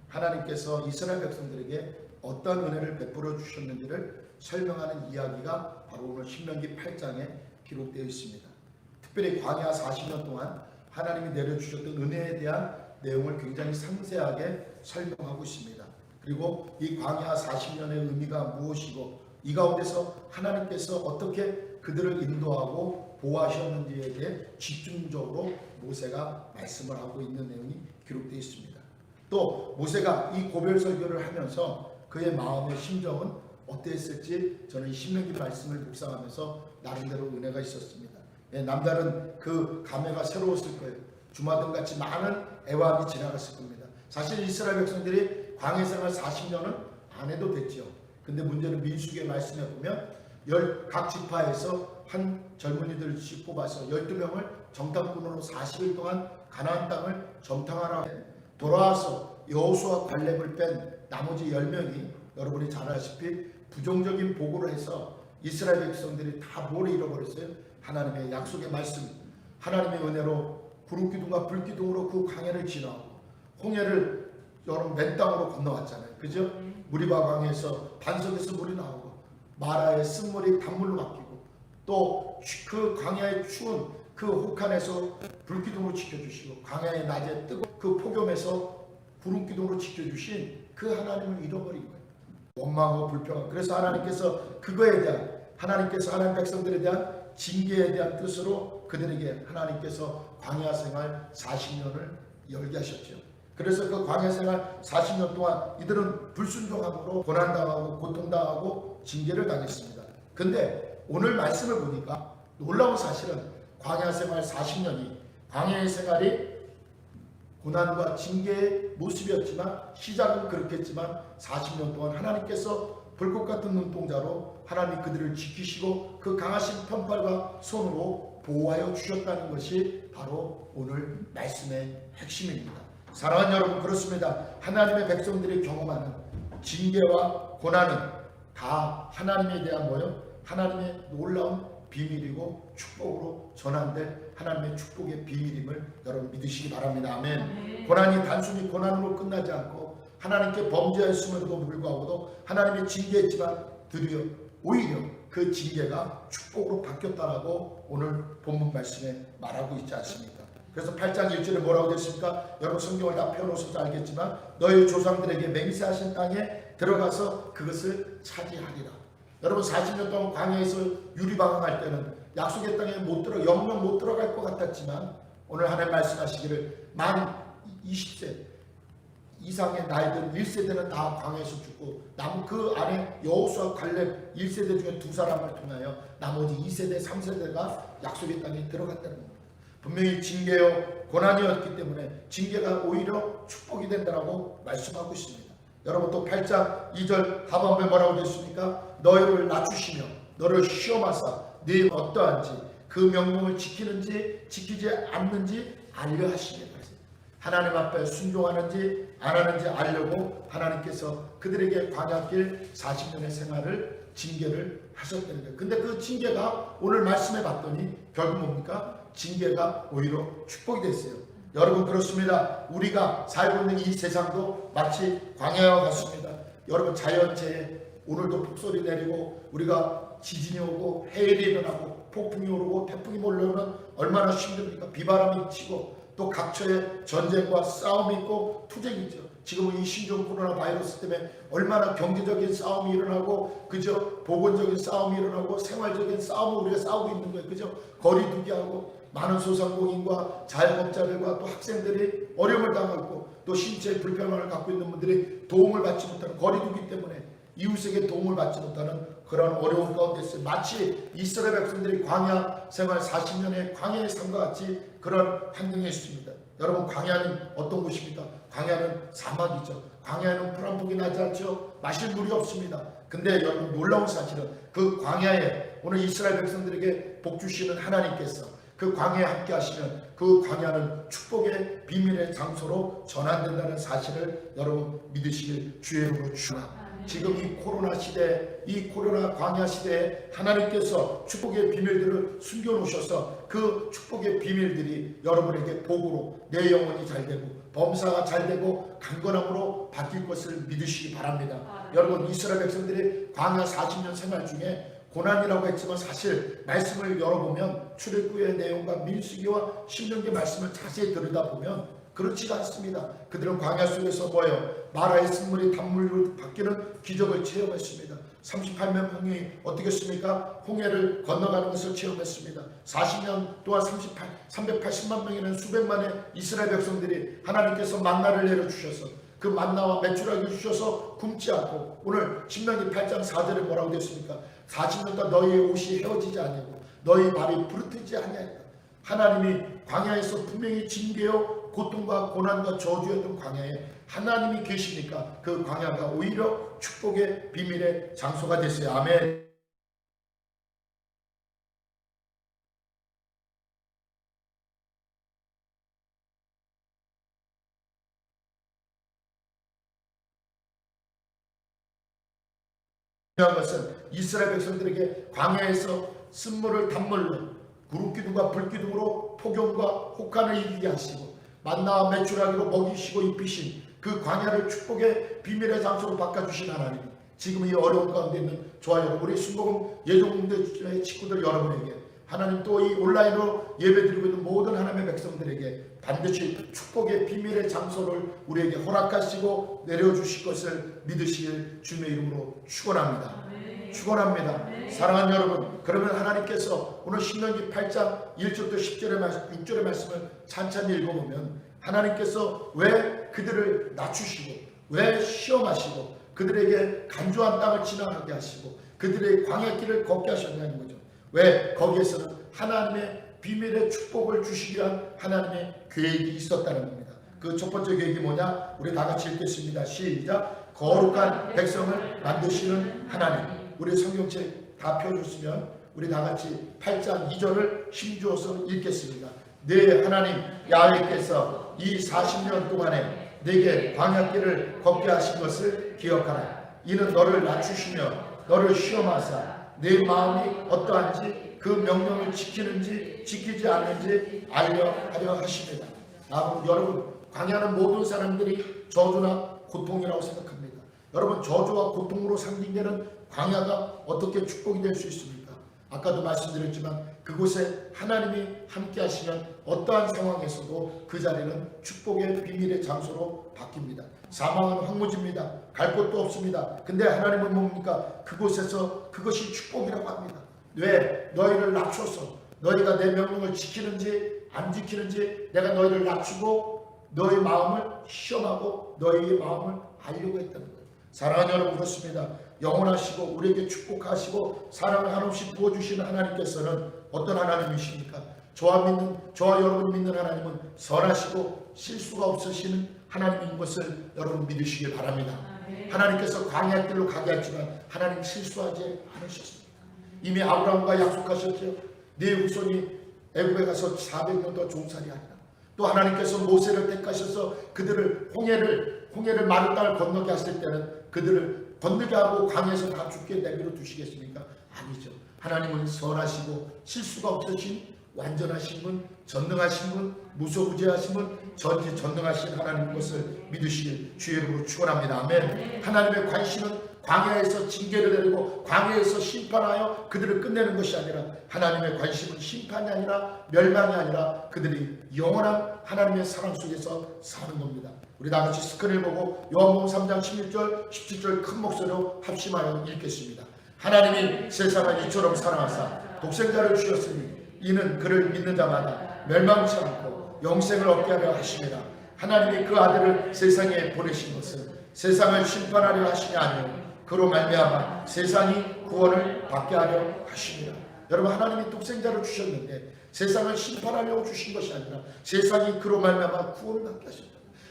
하나님께서 이스라엘 백성들에게 어떤 은혜를 베풀어 주셨는지를 설명하는 이야기가 바로 오늘 신명기 8장에 기록되어 있습니다. 특별히 광야 40년 동안 하나님이 내려주셨던 은혜에 대한 내용을 굉장히 상세하게 설명하고 있습니다. 그리고 이 광야 40년의 의미가 무엇이고 이 가운데서 하나님께서 어떻게 그들을 인도하고 보호하셨는지에 대해 집중적으로 모세가 말씀을 하고 있는 내용이 기록되어 있습니다. 또 모세가 이 고별 설교를 하면서 그의 마음의 심정은 어땠을지 저는 신명기 말씀을 묵상하면서 나름대로 은혜가 있었습니다. 남다른 그 감회가 새로웠을 거예요. 주마등같이 많은 애환이 지나갔을 겁니다. 사실 이스라엘 백성들이 광야 생활 40년은 안 해도 됐죠. 근데 문제는 민수기의 말씀에 보면 각 지파에서 한 젊은이들씩 뽑아서 12명을 정탐꾼으로 40일 동안 가나안 땅을 정탐하라 돌아와서 여호수아 갈렙을 뺀 나머지 10명이 여러분이 잘 아시다시피 부정적인 보고를 해서 이스라엘 백성들이 다 뭘 잃어버렸어요? 하나님의 약속의 말씀, 하나님의 은혜로 구름기둥과 불기둥으로 그 강해를 지나고 홍해를 여러분 맨 땅으로 건너왔잖아요. 그죠? 무리바 강에서 반석에서 물이 나오고 마라의 쓴물이 단물로 바뀌고 또 그 광야의 추운 그 혹한에서 불기둥으로 지켜주시고 광야의 낮에 뜨거운 그 폭염에서 구름기둥으로 지켜주신 그 하나님을 잃어버린 거예요. 원망하고 불평하고. 그래서 하나님께서 그거에 대한 하나님께서 하나님 백성들에 대한 징계에 대한 뜻으로 그들에게 하나님께서 광야 생활 40년을 열게 하셨죠. 그래서 그 광야 생활 40년 동안 이들은 불순종함으로 고난당하고 고통당하고 징계를 당했습니다. 근데 오늘 말씀을 보니까 놀라운 사실은 광야 생활 40년이 광야의 생활이 고난과 징계의 모습이었지만 시작은 그렇겠지만 40년 동안 하나님께서 불꽃 같은 눈동자로 하나님이 그들을 지키시고 그 강하신 편팔과 손으로 보호하여 주셨다는 것이 바로 오늘 말씀의 핵심입니다. 사랑하는 여러분, 그렇습니다. 하나님의 백성들이 경험하는 징계와 고난은 다 하나님에 대한 뭐요? 하나님의 놀라운 비밀이고 축복으로 전환될 하나님의 축복의 비밀임을 여러분 믿으시기 바랍니다. 아멘. 고난이 단순히 고난으로 끝나지 않고 하나님께 범죄했음에도 불구하고도 하나님의 징계했지만 오히려 그 징계가 축복으로 바뀌었다라고 오늘 본문 말씀에 말하고 있지 않습니까? 그래서 8장 1절에 뭐라고 됐습니까? 여러분 성경을 다 펴놓으셔서 알겠지만 너희 조상들에게 맹세하신 땅에 들어가서 그것을 차지하리라. 여러분 40년 동안 광야에서 유리방황할 때는 약속의 땅에 영영 못 들어갈 것 같았지만 오늘 하나님 말씀하시기를 만 20세 이상의 나이들 1세대는 다 광야에서 죽고 그 안에 여호수아 갈렙 1세대 중에 2사람을 통하여 나머지 2세대 3세대가 약속의 땅에 들어갔다는 겁니다. 분명히 징계요 고난이었기 때문에 징계가 오히려 축복이 된다라고 말씀하고 있습니다. 여러분 또 8장 2절 하반부에 뭐라고 되었습니까? 너희를 낮추시며 너를 시험하사 네 어떠한지 그 명령을 지키는지 지키지 않는지 알려 하시며 하나님 앞에 순종하는지 안 하는지 알려고 하나님께서 그들에게 광야길 40년의 생활을 징계를 하셨다는 거예요. 근데 그 징계가 오늘 말씀해 봤더니 결국 뭡니까? 징계가 오히려 축복이 됐어요. 여러분 그렇습니다. 우리가 살고 있는 이 세상도 마치 광야와 같습니다. 여러분 자연재해 오늘도 폭설이 내리고 우리가 지진이 오고 해일이 일어나고 폭풍이 오르고 태풍이 몰려오면 얼마나 힘듭니까? 비바람이 치고 또 각처에 전쟁과 싸움이 있고 투쟁이 있죠. 지금은 이 신종 코로나 바이러스 때문에 얼마나 경제적인 싸움이 일어나고 그저 보건적인 싸움이 일어나고 생활적인 싸움을 우리가 싸우고 있는 거예요. 그저 거리두기하고 많은 소상공인과 자영업자들과 또 학생들이 어려움을 당하고 또 신체 불편함을 갖고 있는 분들이 도움을 받지 못하는 거리두기 때문에 이웃에게 도움을 받지 못하는 그런 어려운 가운데서 마치 이스라엘 백성들이 광야 생활 40년의 광야의 삶과 같이 그런 환경에 있습니다. 여러분 광야는 어떤 곳입니까? 광야는 사막이죠. 광야에는 풀 한 폭이 나지 않죠. 마실 물이 없습니다. 근데 여러분 놀라운 사실은 그 광야에 오늘 이스라엘 백성들에게 복 주시는 하나님께서 그 광야에 함께 하시면 그 광야는 축복의 비밀의 장소로 전환된다는 사실을 여러분 믿으시길 주의 이름으로 축원합니다. 지금 이 코로나 시대, 이 코로나 광야 시대에 하나님께서 축복의 비밀들을 숨겨놓으셔서 그 축복의 비밀들이 여러분에게 복으로 내 영혼이 잘되고 범사가 잘되고 강건함으로 바뀔 것을 믿으시기 바랍니다. 여러분, 이스라엘 백성들이 광야 40년 생활 중에 고난이라고 했지만 사실 말씀을 열어보면 출애굽의 내용과 민수기와 신명기 말씀을 자세히 들여다보면 그렇지가 않습니다. 그들은 광야 속에서 뭐예요? 마라의 쓴물이 단물로 바뀌는 기적을 체험했습니다. 38만 명이 어떻게 했습니까? 홍해를 건너가는 것을 체험했습니다. 40년 동안 380만 명이라는 수백만의 이스라엘 백성들이 하나님께서 만나를 내려주셔서 그 만나와 메추라기를 주셔서 굶지 않고, 오늘 신명기 8장 4절에 뭐라고 되었습니까? 40년 동안 너희의 옷이 헤어지지 아니하고 너희 발이 부르트지 아니하였다. 하나님이 광야에서 분명히 징계요 고통과 고난과 저주였던 광야에 하나님이 계시니까 그 광야가 오히려 축복의 비밀의 장소가 됐어요. 아멘. 중요한 것은 이스라엘 백성들에게 광야에서 쓴물을 단물로, 구름기둥과 불기둥으로 폭염과 혹한을 이기게 하시고 만나와 메추라기로 먹이시고 입히신 그 광야를 축복의 비밀의 장소로 바꿔주신 하나님이 지금 이 어려운 가운데 있는 저와 여러분, 우리 순복음 예종문대의 친구들 여러분에게, 하나님 또 이 온라인으로 예배드리고 있는 모든 하나님의 백성들에게 반드시 축복의 비밀의 장소를 우리에게 허락하시고 내려주실 것을 믿으시길 주님의 이름으로 축원합니다. 축원합니다. 사랑하는 여러분, 그러면 하나님께서 오늘 신명기 8장 1절부터 6절의 말씀을 찬찬히 읽어보면 하나님께서 왜 그들을 낮추시고 왜 시험하시고 그들에게 간조한 땅을 지나가게 하시고 그들의 광야길을 걷게 하셨냐는 거죠. 왜? 거기에서는 하나님의 비밀의 축복을 주시기 위한 하나님의 계획이 있었다는 겁니다. 그 첫 번째 계획이 뭐냐? 우리 다 같이 읽겠습니다. 시작. 거룩한 백성을 만드시는 하나님. 우리 성경책 다 펴줬으면 우리 다 같이 8장 2절을 힘주어서 읽겠습니다. 네 하나님 야훼께서 이 40년 동안에 내게 광야길을 걷게 하신 것을 기억하라. 이는 너를 낮추시며 너를 시험하사 내 마음이 어떠한지 그 명령을 지키는지 지키지 않는지 알려 하려 하십니다. 여러분, 광야는 모든 사람들이 저주나 고통이라고 생각합니다. 여러분, 저주와 고통으로 상징되는 광야가 어떻게 축복이 될 수 있습니까? 아까도 말씀드렸지만 그곳에 하나님이 함께 하시면 어떠한 상황에서도 그 자리는 축복의 비밀의 장소로 바뀝니다. 사망은 황무지입니다. 갈 곳도 없습니다. 근데 하나님은 뭡니까? 그곳에서 그것이 축복이라고 합니다. 왜? 너희를 낮춰서 너희가 내 명령을 지키는지 안 지키는지 내가 너희를 낮추고 너희 마음을 시험하고 너희의 마음을 알려고 했다는 거예요. 사랑하는 여러분, 그렇습니다. 영원하시고 우리에게 축복하시고 사랑을 한없이 부어주시는 하나님께서는 어떤 하나님이십니까? 저와 여러분이 믿는 하나님은 선하시고 실수가 없으시는 하나님인 것을 여러분 믿으시길 바랍니다. 하나님께서 광야길로 가게 했지만 하나님 실수하지 않으셨습니다. 이미 아브라함과 약속하셨죠. 네 후손이 애굽에 가서 400년 더 종살이하리라. 또 하나님께서 모세를 택하셔서 그들을 홍해를 마른 땅을 건너게 하실 때는 그들을 건너게 하고 광야에서 다 죽게 내버려 두시겠습니까? 아니죠. 하나님은 선하시고 실수가 없으신 완전하신 분, 전능하신 분, 무소부재하신 분, 전능하신 하나님 것을 믿으시길 주의 이름으로 축원합니다. 아멘. 하나님의 관심은 광야에서 징계를 내리고 광야에서 심판하여 그들을 끝내는 것이 아니라 하나님의 관심은 심판이 아니라 멸망이 아니라 그들이 영원한 하나님의 사랑 속에서 사는 겁니다. 우리 다같이 스크린을 보고 요한복음 3장 16절 17절 큰 목소리로 합심하여 읽겠습니다. 하나님이 세상을 이처럼 사랑하사 독생자를 주셨으니 이는 그를 믿는 자마다 멸망치 않고 영생을 얻게 하려 하심이라. 하나님이 그 아들을 세상에 보내신 것은 세상을 심판하려 하심이 아니요 그로 말미암아 세상이 구원을 받게 하려 하심이라. 여러분, 하나님이 독생자를 주셨는데 세상을 심판하려고 주신 것이 아니라 세상이 그로 말미암아 구원을 받게 하셨다.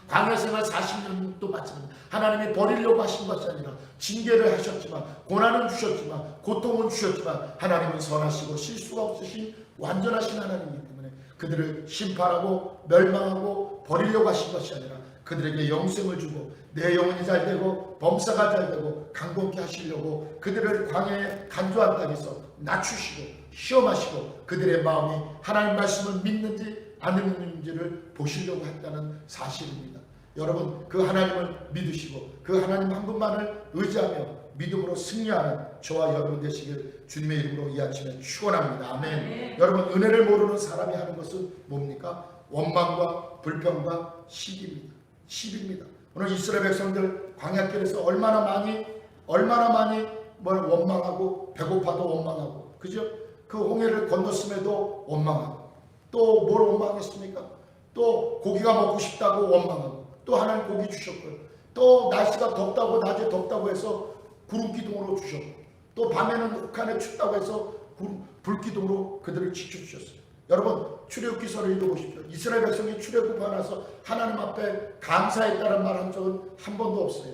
광야 생활 40년도 마찬가지입니다. 하나님이 버리려고 하신 것이 아니라 징계를 하셨지만 고난은 주셨지만 고통은 주셨지만 하나님은 선하시고 실수가 없으신 완전하신 하나님이기 때문에 그들을 심판하고 멸망하고 버리려고 하신 것이 아니라 그들에게 영생을 주고 내 영혼이 잘 되고 범사가 잘 되고 강건케 하시려고 그들을 광야의 간조한 땅에서 낮추시고 시험하시고 그들의 마음이 하나님 말씀을 믿는지 안 믿는지를 보시려고 했다는 사실입니다. 여러분, 그 하나님을 믿으시고 그 하나님 한 분만을 의지하며 믿음으로 승리하는 저와 여러분 되시길 주님의 이름으로 이 아침에 축원합니다. 아멘. 여러분, 은혜를 모르는 사람이 하는 것은 뭡니까? 원망과 불평과 시기입니다. 오늘 이스라엘 백성들 광야길에서 얼마나 많이 뭘 원망하고 배고파도 원망하고, 그죠? 그 홍해를 건넜음에도 원망하고, 또 뭘 원망했습니까? 또 고기가 먹고 싶다고 원망하고, 또 하나님 고기 주셨고요. 또 날씨가 덥다고, 낮에 덥다고 해서 구름기둥으로 주셨고, 또 밤에는 혹한에 춥다고 해서 불기둥으로 그들을 지켜주셨어요. 여러분, 출애굽기서를 읽어보십시오. 이스라엘 백성이 출애굽하고 나서 하나님 앞에 감사했다는 말 한 적은 한 번도 없어요.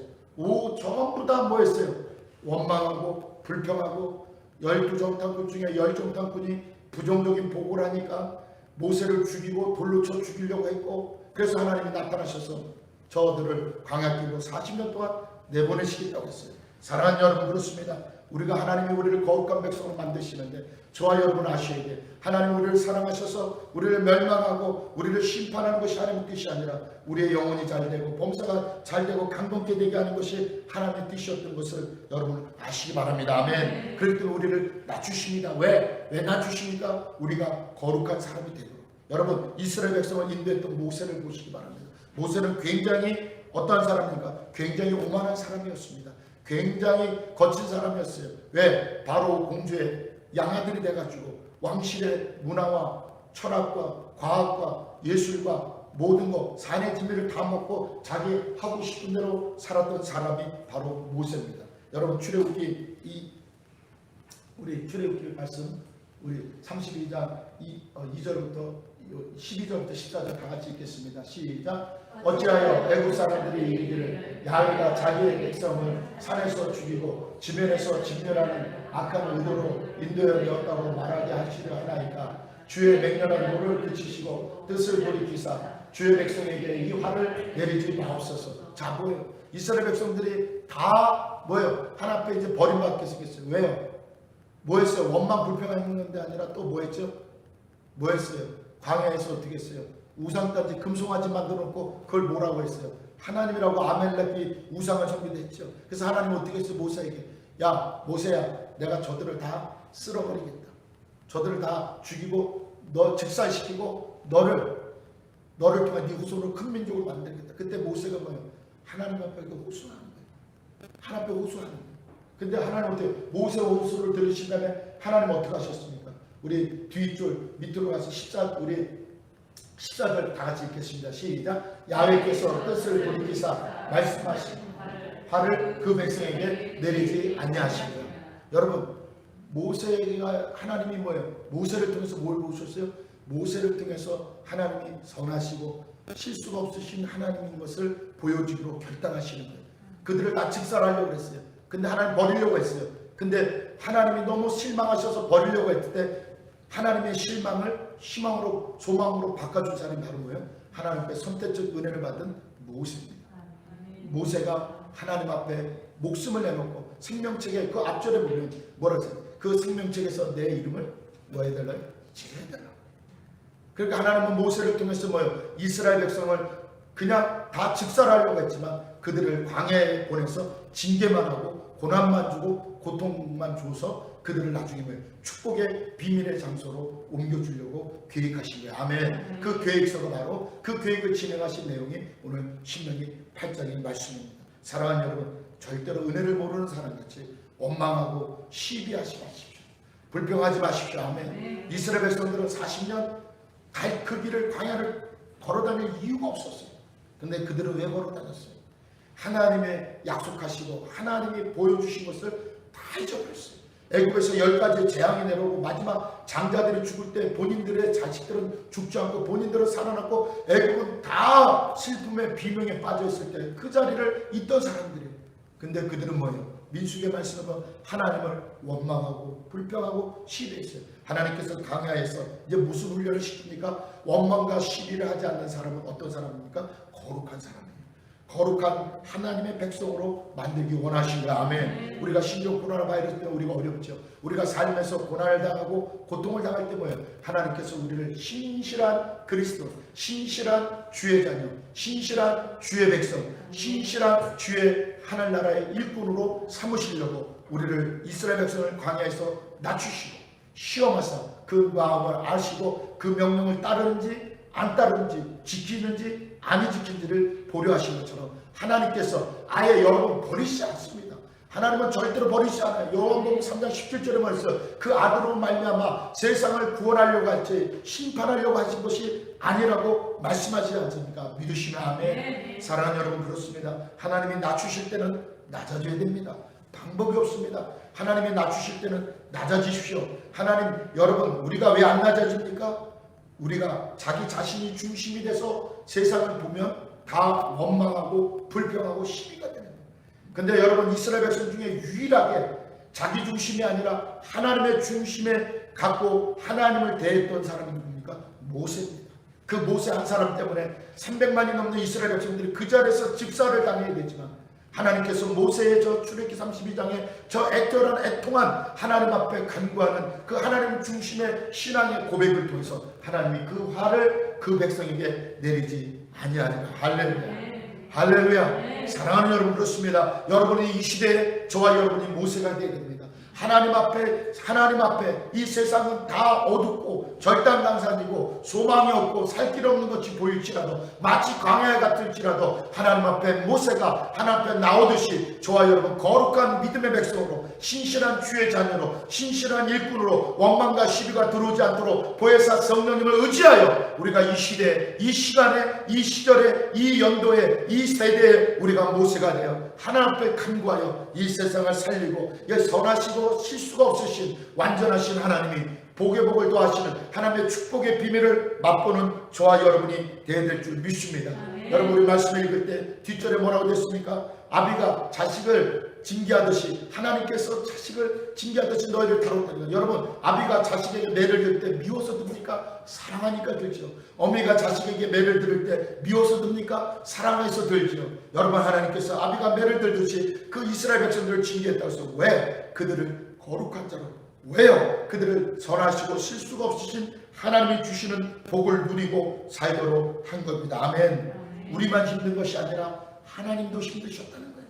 전부 다 뭐했어요? 원망하고 불평하고, 12정탐꾼 중에 10정탐꾼이 부정적인 보고를 하니까 모세를 죽이고 돌로 쳐 죽이려고 했고, 그래서 하나님이 나타나셔서 저들을 광야길로 40년 동안 내보내시겠다고 했어요. 사랑하는 여러분, 그렇습니다. 우리가 하나님이 우리를 거룩한 백성으로 만드시는데 저와 여러분 아셔야 돼. 하나님 우리를 사랑하셔서 우리를 멸망하고 우리를 심판하는 것이 하나님의 뜻이 아니라 우리의 영혼이 잘 되고 범사가 잘 되고 강건케 되게 하는 것이 하나님의 뜻이었던 것을 여러분 아시기 바랍니다. 아멘. 그럴 때 우리를 낮추십니다. 왜 낮추십니까? 우리가 거룩한 사람이 되도록. 여러분, 이스라엘 백성을 인도했던 모세를 보시기 바랍니다. 모세는 굉장히 어떠한 사람입니까? 굉장히 오만한 사람이었습니다. 굉장히 거친 사람이었어요. 왜? 바로 공주의 양아들이 돼가지고 왕실의 문화와 철학과 과학과 예술과 모든 것, 산의 진미를 다 먹고 자기 하고 싶은 대로 살았던 사람이 바로 모세입니다. 여러분, 우리 출애굽기 말씀 우리 32장 2절부터 12절부터 14절 다 같이 읽겠습니다. 시작. 어찌하여 애국 사람들이 이르기를 야훼가 자기의 백성을 산에서 죽이고 지면에서 진멸하는 악한 의도로 인도에 되었다고 말하게 하시려 하나이까. 주의 맹렬한 노를 그치시고 뜻을 돌이키사 주의 백성에게 이 화를 내리지 마옵소서. 자, 뭐예요? 이스라엘 백성들이 다 뭐예요? 하나 앞에 이제 버림받게 생겼어요. 왜요? 뭐했어요? 원망 불평하는 건데 아니라 또 뭐했죠? 뭐했어요? 광야에서 어떻게 했어요? 우상까지 금송아지 만들어 놓고 그걸 뭐라고 했어요? 하나님이라고 아멜렉이 우상을 섬기했죠. 그래서 하나님은 어떻게 했어요? 모세에게, 야 모세야, 내가 저들을 다 쓸어버리겠다. 저들을 다 죽이고 너 직살시키고 너를 통해 네 후손으로 큰 민족을 만들겠다. 그때 모세가 뭐예요? 하나님 앞에 호소하는 거예요. 하나님 앞에 호소하는 거예요. 근데 하나님 어떻게 모세 호소를 들으신 다음에 하나님 어떻게 하셨습니까? 우리 뒤줄 밑으로 가서 14절 다 같이 읽겠습니다. 시작. 야훼께서 뜻을 돌이키사 말씀하신 화를 그 백성에게 내리지 아니하시고요. 여러분, 모세가 하나님이 뭐예요? 모세를 통해서 뭘 보셨어요? 모세를 통해서 하나님이 선하시고 실수가 없으신 하나님인 것을 보여주기로 결단하시는 거예요. 그들을 다 직살하려고 했어요. 근데 하나님 버리려고 했어요. 근데 하나님이 너무 실망하셔서 버리려고 했을 때 하나님의 실망을 희망으로 소망으로 바꿔준 사람이 바로 뭐예요? 하나님 앞에 선택적 은혜를 받은 모세입니다. 모세가 하나님 앞에 목숨을 내놓고 생명책에 그 앞절에 보면 뭐라 했어요? 그 생명책에서 내 이름을 뭐 해달라요? 지어달라고. 그러니까 하나님은 모세를 통해서 뭐예요? 이스라엘 백성을 그냥 다 직살하려고 했지만 그들을 광야에 보내서 징계만 하고 고난만 주고 고통만 줘서 그들을 나중에 축복의 비밀의 장소로 옮겨주려고 계획하신 거예요. 아멘. 그 계획서가 바로 그 계획을 진행하신 내용이 오늘 신명기 8장의 말씀입니다. 사랑하는 여러분, 절대로 은혜를 모르는 사람같이 원망하고 시비하지 마십시오. 불평하지 마십시오. 아멘. 이스라엘 백성들은 40년 그 길을 광야를 걸어다닐 이유가 없었어요. 근데 그들은 왜 걸어다녔어요? 하나님의 약속하시고 하나님이 보여주신 것을 다 잊어버렸어요. 애굽에서 10가지 재앙이 내려오고 마지막 장자들이 죽을 때 본인들의 자식들은 죽지 않고 본인들은 살아났고 애굽은 다 슬픔의 비명에 빠져있을 때 그 자리를 있던 사람들이에요. 근데 그들은 뭐예요? 민수기의 말씀은 하나님을 원망하고 불평하고 시비했어요. 하나님께서 광야에서 이제 무슨 훈련을 시킵니까? 원망과 시비를 하지 않는 사람은 어떤 사람입니까? 거룩한 사람이에요. 거룩한 하나님의 백성으로 만들기 원하신 거야. 아멘. 우리가 신종 코로나 바이러스 때문에 우리가 어렵죠. 우리가 삶에서 고난을 당하고 고통을 당할 때 뭐예요? 하나님께서 우리를 신실한 그리스도, 신실한 주의 자녀, 신실한 주의 백성, 신실한 주의 하늘나라의 일꾼으로 삼으시려고 우리를 이스라엘 백성을 광야에서 낮추시고 시험하사 그 마음을 아시고 그 명령을 따르는지 안 따르는지 지키는지 안 지키는지를 보려 하신 것처럼 하나님께서 아예 여러분 버리시지 않습니다. 하나님은 절대로 버리시지 않아요. 요한복음 3장 17절에 말해서 그 아들로 말미암아 세상을 구원하려고 할지 심판하려고 하신 것이 아니라고 말씀하시지 않습니까? 믿으시면 아멘. 사랑하는 여러분, 그렇습니다. 하나님이 낮추실 때는 낮아져야 됩니다. 방법이 없습니다. 하나님이 낮추실 때는 낮아지십시오. 하나님, 여러분, 우리가 왜 안 낮아집니까? 우리가 자기 자신이 중심이 돼서 세상을 보면 다 원망하고 불평하고 시비가 되는 거예요. 근데 여러분, 이스라엘 백성 중에 유일하게 자기 중심이 아니라 하나님의 중심에 갖고 하나님을 대했던 사람이 누굽니까? 모세입니다. 그 모세 한 사람 때문에 300만이 넘는 이스라엘 백성들이 그 자리에서 집사를 당해야 되지만 하나님께서 모세의 저 출애굽기 32장에 저 애절한 애통한 하나님 앞에 간구하는 그 하나님 중심의 신앙의 고백을 통해서 하나님이 그 화를 그 백성에게 내리지 아니하리라. 할렐루야. 할렐루야. 사랑하는 여러분, 그렇습니다. 여러분이 이 시대에 저와 여러분이 모세가 되어야 됩니다. 하나님 앞에 이 세상은 다 어둡고 절단강산이고 소망이 없고 살 길 없는 것이 보일지라도 마치 광야 같을지라도 하나님 앞에 모세가 하나님 앞에 나오듯이 저와 여러분 거룩한 믿음의 백성으로 신실한 주의 자녀로 신실한 일꾼으로 원망과 시비가 들어오지 않도록 보혜사 성령님을 의지하여 우리가 이 시대에 이 시간에 이 시절에 이 연도에 이 세대에 우리가 모세가 되어 하나님 앞에 간구하여 이 세상을 살리고 선하시고 실수가 없으신 완전하신 하나님이 복의 복을 더하시는 하나님의 축복의 비밀을 맛보는 저와 여러분이 되어야 될 줄 믿습니다. 여러분, 우리 말씀을 읽을 때 뒷절에 뭐라고 됐습니까? 아비가 자식을 징계하듯이 하나님께서 자식을 징계하듯이 너희를 다뤘다니까. 여러분, 아비가 자식에게 매를 들 때 미워서 듭니까? 사랑하니까 들죠. 어미가 자식에게 매를 들을 때 미워서 듭니까? 사랑해서 들죠. 여러분, 하나님께서 아비가 매를 들듯이 그 이스라엘 백성들을 징계했다고 해서 왜? 그들을 거룩한 자로, 왜요? 그들을 선하시고 실수가 없으신 하나님이 주시는 복을 누리고 살도록 한 겁니다. 아멘. 우리만 힘든 것이 아니라 하나님도 힘드셨다는 거예요.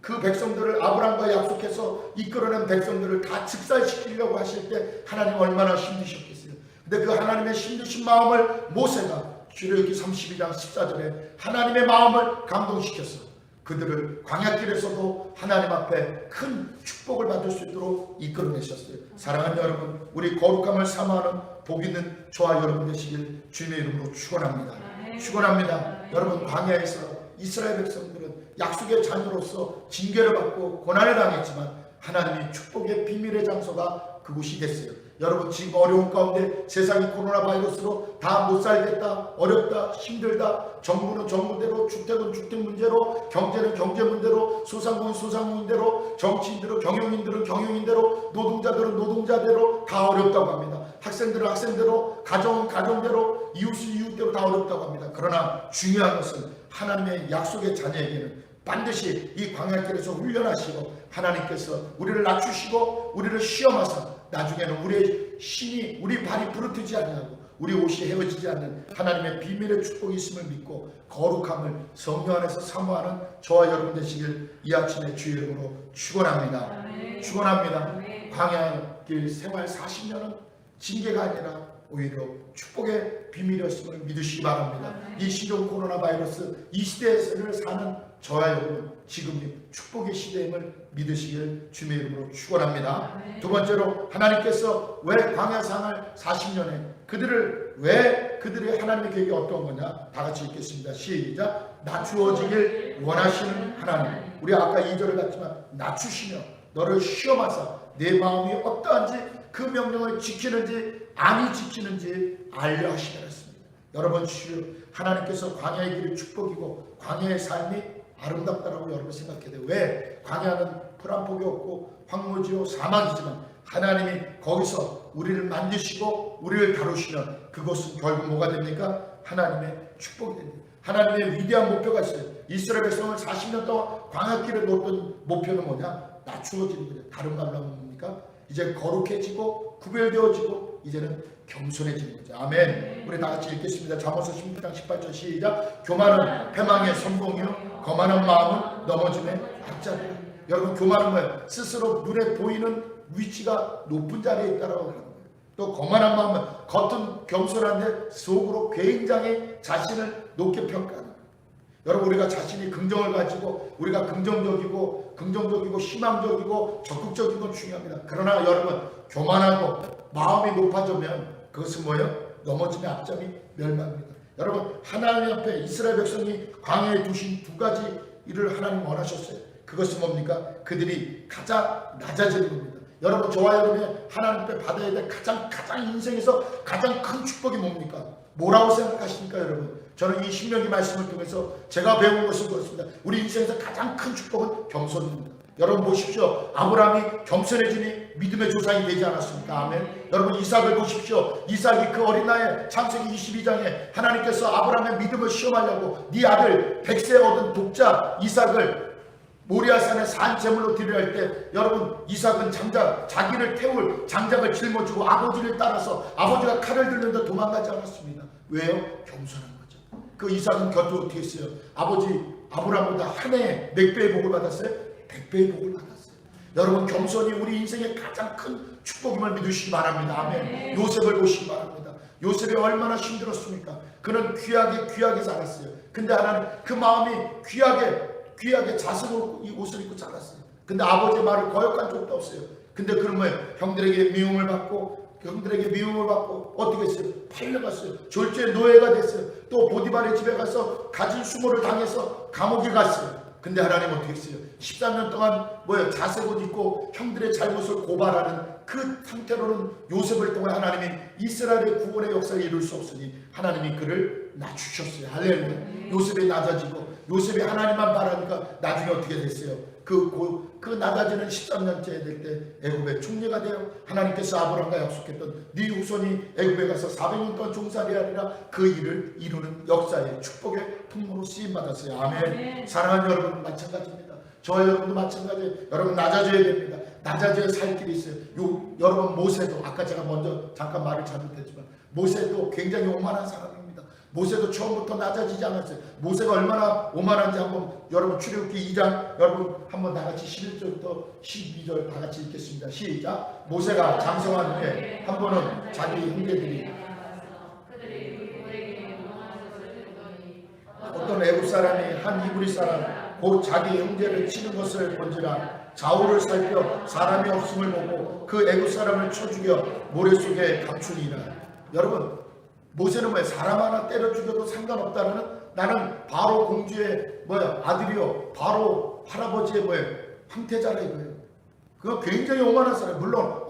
그 백성들을 아브라함과 약속해서 이끌어낸 백성들을 다 직살시키려고 하실 때 하나님 얼마나 힘드셨겠어요. 근데 그 하나님의 힘드신 마음을 모세가 출애굽기 32장 14절에 하나님의 마음을 감동시켰어. 그들을 광야길에서도 하나님 앞에 큰 축복을 받을 수 있도록 이끌어내셨어요. 사랑하는 여러분, 우리 거룩함을 사모하는 복 있는 저와 여러분 되시길 주님의 이름으로 축원합니다. 축원합니다. 여러분, 광야에서 이스라엘 백성들은 약속의 자녀로서 징계를 받고 고난을 당했지만 하나님이 축복의 비밀의 장소가 그곳이 됐어요. 여러분, 지금 어려운 가운데 세상이 코로나 바이러스로 다 못 살겠다, 어렵다, 힘들다, 정부는 정부대로, 주택은 주택 문제로, 경제는 경제 문제로, 소상공인 소상공인대로, 정치인들은 경영인들은 경영인대로, 노동자들은 노동자대로 다 어렵다고 합니다. 학생들은 학생대로, 가정은 가정대로, 이웃은 이웃대로 다 어렵다고 합니다. 그러나 중요한 것은 하나님의 약속의 자녀에게는 반드시 이 광야길에서 훈련하시고 하나님께서 우리를 낮추시고 우리를 시험하사 나중에는 우리의 신이 우리 발이 부르트지 아니하고 우리 옷이 헤어지지 않는 하나님의 비밀의 축복이 있음을 믿고 거룩함을 성령 안에서 사모하는 저와 여러분 되시길 이 아침에 주의 이름으로 축원합니다. 축원합니다. 광야길 생활 40년은 징계가 아니라 오히려 축복의 비밀이었음을 믿으시기 바랍니다. 이 신종 코로나 바이러스 이 시대를 사는 저와 여러분 지금이 축복의 시대임을 믿으시길 주님의 이름으로 축원합니다. 두 번째로 하나님께서 왜 광야 생활 40년에 그들의 하나님의 계획이 어떤 거냐? 다 같이 읽겠습니다. 시작. 낮추어지길 원하시는 하나님. 우리 아까 2절을 봤지만 낮추시며 너를 시험하사 내 마음이 어떠한지 그 명령을 지키는지 아니 지키는지 알려 하시라 했습니다. 여러분, 하나님께서 광야의 길이 축복이고 광야의 삶이 아름답다라고 여러분 생각해야 돼요. 왜? 광야는 풀 한 폭이 없고 황무지요 사막이지만 하나님이 거기서 우리를 만드시고 우리를 다루시면 그것은 결국 뭐가 됩니까? 하나님의 축복이 됩니다. 하나님의 위대한 목표가 있어요. 이스라엘 백성을 40년 동안 광야길에 놓던 목표는 뭐냐? 낮추어지는 거죠. 다른 말로 하면 뭡니까? 이제 거룩해지고 구별되어지고 이제는 겸손해지는 거죠. 아멘. 우리 다 같이 읽겠습니다. 잠언서 16장 18절 시작. 교만은 패망의 선봉이요 거만한 마음은 넘어짐의 앞자리라. 여러분, 교만은 뭐예요? 스스로 눈에 보이는 위치가 높은 자리에 있다라고 하는 거예요. 또 거만한 마음은 겉은 겸손한데 속으로 굉장히 자신을 높게 평가하는 거예요. 여러분, 우리가 자신이 긍정을 가지고 우리가 긍정적이고 희망적이고 적극적인 건 중요합니다. 그러나 여러분, 교만하고 마음이 높아지면 그것은 뭐예요? 넘어짐의 앞점이 멸망입니다. 여러분, 하나님 앞에 이스라엘 백성이 광야에 두신 두 가지 일을 하나님 원하셨어요. 그것은 뭡니까? 그들이 가장 낮아지는 겁니다. 여러분, 저와 여러분이 하나님 앞에 받아야 될 가장 인생에서 가장 큰 축복이 뭡니까? 뭐라고 생각하십니까, 여러분? 저는 이 신명기 말씀을 통해서 제가 배운 것은 그렇습니다. 우리 인생에서 가장 큰 축복은 겸손입니다. 여러분 보십시오. 아브라함이 겸손해지니 믿음의 조상이 되지 않았습니까? 아멘. 여러분, 이삭을 보십시오. 이삭이 그 어린 나이에 창세기 22장에 하나님께서 아브라함의 믿음을 시험하려고 네 아들 100세 얻은 독자 이삭을 모리아산에 산제물로 드리려 할 때, 여러분, 이삭은 자기를 태울 장작을 짊어지고 아버지를 따라서 아버지가 칼을 들는데 도망가지 않았습니다. 왜요? 겸손한 거죠. 그 이삭은 곁으로 어떻게 했어요? 아버지 아브라함보다 한 해에 몇 배의 복을 받았어요? 100배의 복을 받았어요. 여러분, 겸손이 우리 인생의 가장 큰 축복임을 믿으시기 바랍니다. 아멘. 요셉을 보시기 바랍니다. 요셉이 얼마나 힘들었습니까? 그는 귀하게 자랐어요. 근데 하나님 그 마음이 귀하게 자석으로 이 옷을 입고 자랐어요. 근데 아버지의 말을 거역한 적도 없어요. 근데 그런 뭐예요? 형들에게 미움을 받고 어떻게 했어요? 팔려갔어요. 졸지에 노예가 됐어요. 또 보디발의 집에 가서 가진 수모를 당해서 감옥에 갔어요. 근데 하나님 어떻게 했어요? 13년 동안 자색 옷 입고 형들의 잘못을 고발하는 그 상태로는 요셉을 통해 하나님이 이스라엘의 구원의 역사를 이룰 수 없으니 하나님이 그를 낮추셨어요. 할렐루야. 요셉이 낮아지고 요셉이 하나님만 바라니까 나중에 어떻게 됐어요? 그 낮아지는 13년째 될 때 애굽의 총리가 되어 하나님께서 아브라함과 약속했던 네 후손이 애굽에 가서 400년 동안 종살이하리라 그 일을 이루는 역사의 축복의 통로로 쓰임받았어요. 아멘. 사랑하는 여러분, 마찬가지입니다. 저와 여러분도 마찬가지예요. 여러분, 낮아져야 됩니다. 낮아져야 살 길이 있어요. 여러분, 모세도 아까 제가 먼저 잠깐 말을 잘못했지만 모세도 굉장히 오만한 사람입니다. 모세도 처음부터 낮아지지 않았어요. 모세가 얼마나 오만한지 한번 여러분 출애굽기 2장 여러분 한번 다 같이 11절부터 12절 다 같이 읽겠습니다. 시작. 모세가 장성한 후에 한 번은 자기 형제들이 어떤 애굽 사람이 한 히브리 사람 곧 자기 형제를 치는 것을 본지라 좌우를 살펴 사람이 없음을 보고 그 애굽 사람을 쳐 죽여 모래 속에 감추니라. 여러분, 모세는 사람 하나 때려 죽여도 상관없다는, 나는 바로 공주의 아들이요 바로 할아버지의 황태자라 이거예요. 그거 굉장히 오만한 사람. 물론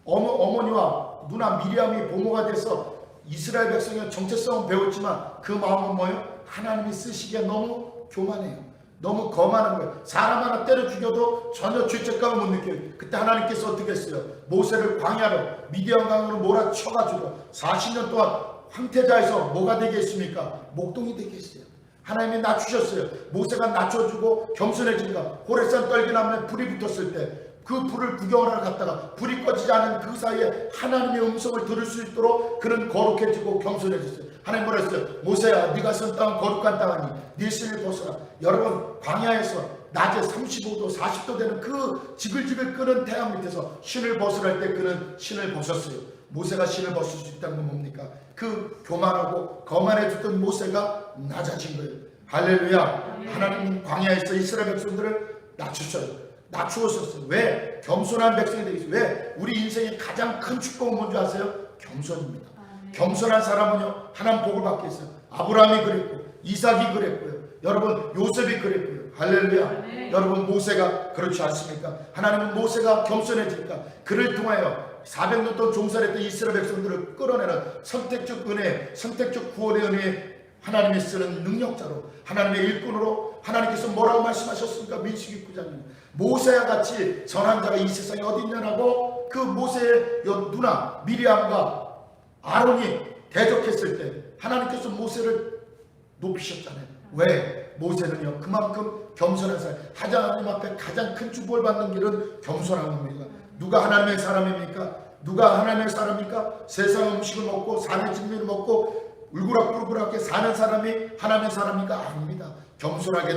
어머니와 누나 미리암이 보모가 돼서 이스라엘 백성의 정체성은 배웠지만 그 마음은 하나님이 쓰시기에 너무 교만해요. 너무 거만한 거예요. 사람 하나 때려 죽여도 전혀 죄책감을 못 느껴요. 그때 하나님께서 어떻게 했어요? 모세를 광야로 미디안 강으로 몰아쳐가지고 40년 동안 황태자에서 뭐가 되게 했습니까? 목동이 되게 했어요. 하나님이 낮추셨어요. 모세가 낮춰주고 겸손해지니까 호레산 떨기나무에 불이 붙었을 때 그 불을 구경하러 갔다가 불이 꺼지지 않은 그 사이에 하나님의 음성을 들을 수 있도록 그는 거룩해지고 겸손해졌어요. 하나님 뭐라 했어요? 모세야, 네가 선 땅은 거룩한 땅이니 네 신을 벗어라. 여러분, 광야에서 낮에 35도 40도 되는 그 지글지글 끄는 태양 밑에서 신을 벗으라 할 때 그는 신을 벗었어요. 모세가 신을 벗을 수 있다는 건 뭡니까? 그 교만하고 거만해졌던 모세가 낮아진 거예요. 할렐루야. 하나님 광야에서 이스라엘 백성들을 낮추었어요. 왜? 겸손한 백성이 되겠어요. 왜? 우리 인생의 가장 큰 축복은 뭔지 아세요? 겸손입니다. 겸손한 사람은요 하나님 복을 받게 했어요. 아브라함이 그랬고 이삭이 그랬고요. 여러분, 요셉이 그랬고요. 할렐루야. 여러분, 모세가 그렇지 않습니까? 하나님은 모세가 겸손해지니까 그를 통하여 400년 동안 종살했던 이스라엘 백성들을 끌어내는 선택적 은혜, 선택적 구원의 은혜에 하나님이 쓰는 능력자로, 하나님의 일꾼으로 하나님께서 뭐라고 말씀하셨습니까? 민수기 9장에 모세와 같이 선한 자가 이 세상에 어디 있냐라고 그 모세의 누나 미리암과 아론이 대적했을 때 하나님께서 모세를 높이셨잖아요. 왜? 모세는요 그만큼 겸손한 사람, 하나님 앞에 가장 큰 축복을 받는 길은 겸손한 겁니다. 누가 하나님의 사람입니까? 누가 하나님의 사람입니까? 세상 음식을 먹고 산의 진미를 먹고 울그락불그락하게 사는 사람이 하나님의 사람입니까? 아닙니다. 겸손하게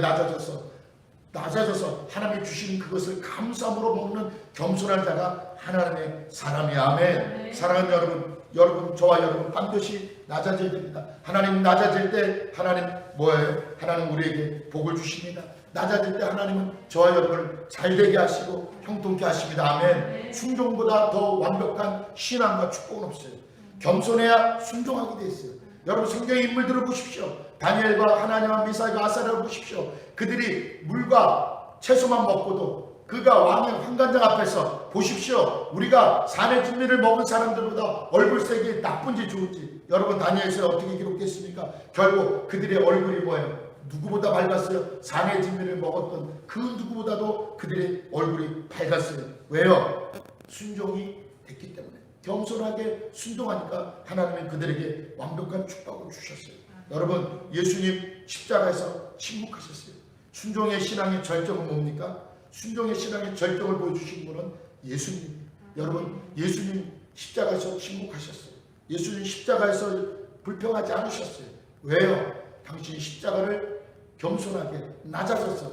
낮아져서 하나님이 주신 그것을 감사함으로 먹는 겸손한 자가 하나님의 사람이야. 아멘. 네. 사랑하는 여러분, 저와 여러분 반드시 낮아져야 됩니다. 하나님 낮아질 때 하나님 뭐예요? 하나님 우리에게 복을 주십니다. 낮아질 때 하나님은 저와 여러분을 잘되게 하시고 형통케 하십니다. 아멘. 네. 순종보다 더 완벽한 신앙과 축복은 없어요. 겸손해야 순종하게 돼 있어요. 여러분 성경의 인물들을 보십시오. 다니엘과 하나님과 미사엘과 아사랴를 보십시오. 그들이 물과 채소만 먹고도 그가 왕의 환관장 앞에서 보십시오. 우리가 산의 진미를 먹은 사람들보다 얼굴색이 나쁜지 좋은지 여러분 다니엘서에 어떻게 기록됐습니까? 결국 그들의 얼굴이 뭐예요? 누구보다 밝았어요. 산의 진미를 먹었던 그 누구보다도 그들의 얼굴이 밝았어요. 왜요? 순종이 됐기 때문에. 겸손하게 순종하니까 하나님은 그들에게 완벽한 축복을 주셨어요. 여러분 예수님 십자가에서 침묵하셨어요. 순종의 신앙의 절정은 뭡니까? 순종의 신앙의 절정을 보여주신 분은 예수님. 여러분 예수님 십자가에서 침묵하셨어요. 예수님 십자가에서 불평하지 않으셨어요. 왜요? 당신이 십자가를 겸손하게 낮아져서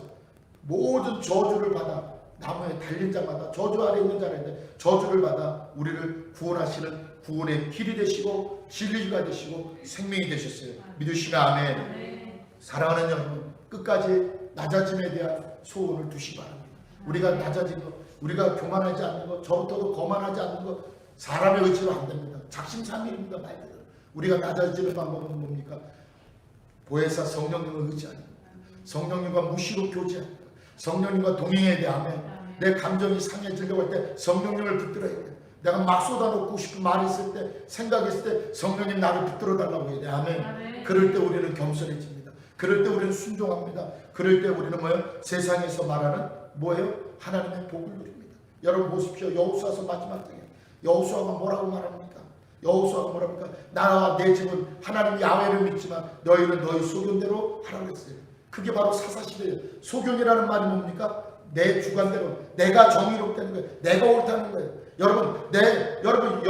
모든 저주를 받아 나무에 달린 자마다 저주 아래 있는 자인데 저주를 받아 우리를 구원하시는 구원의 길이 되시고 진리가 되시고 생명이 되셨어요. 믿으시면 아멘. 사랑하는 여러분 끝까지 낮아짐에 대한 소원을 두시기 바랍니다. 우리가 낮아진 것, 우리가 교만하지 않는 것, 저부터도 거만하지 않는 것 사람의 의지로 안 됩니다. 작심삼일입니다. 말 그대로. 우리가 낮아지는 방법은 뭡니까? 보혜사 성령님을 의지하는 것, 성령님과 무시로 교제하는 것, 성령님과 동행해야 돼. 아멘. 내 감정이 상해지려고 할 때 성령님을 붙들어야 돼. 내가 막 쏟아놓고 싶은 말이 있을 때, 생각했을 때 성령님 나를 붙들어 달라고 해야 돼. 아멘. 그럴 때 우리는 겸손해집니다. 그럴 때 우리는 순종합니다. 그럴 때 우리는 뭐예요? 세상에서 말하는 뭐예요? 하나님의 복을 누립니다. 여러분 보십시오. 여호수아서 마지막 장에 여호수아가 뭐라고 말합니까? 여호수아가 뭐랍니까? 나와 내 집은 하나님 야훼를 믿지만 너희는 너희 소견대로 하라고 했어요. 그게 바로 사사시대예요. 소견이라는 말이 뭡니까? 내 주관대로 내가 정의롭다는 거예요. 내가 옳다는 거예요. 여러분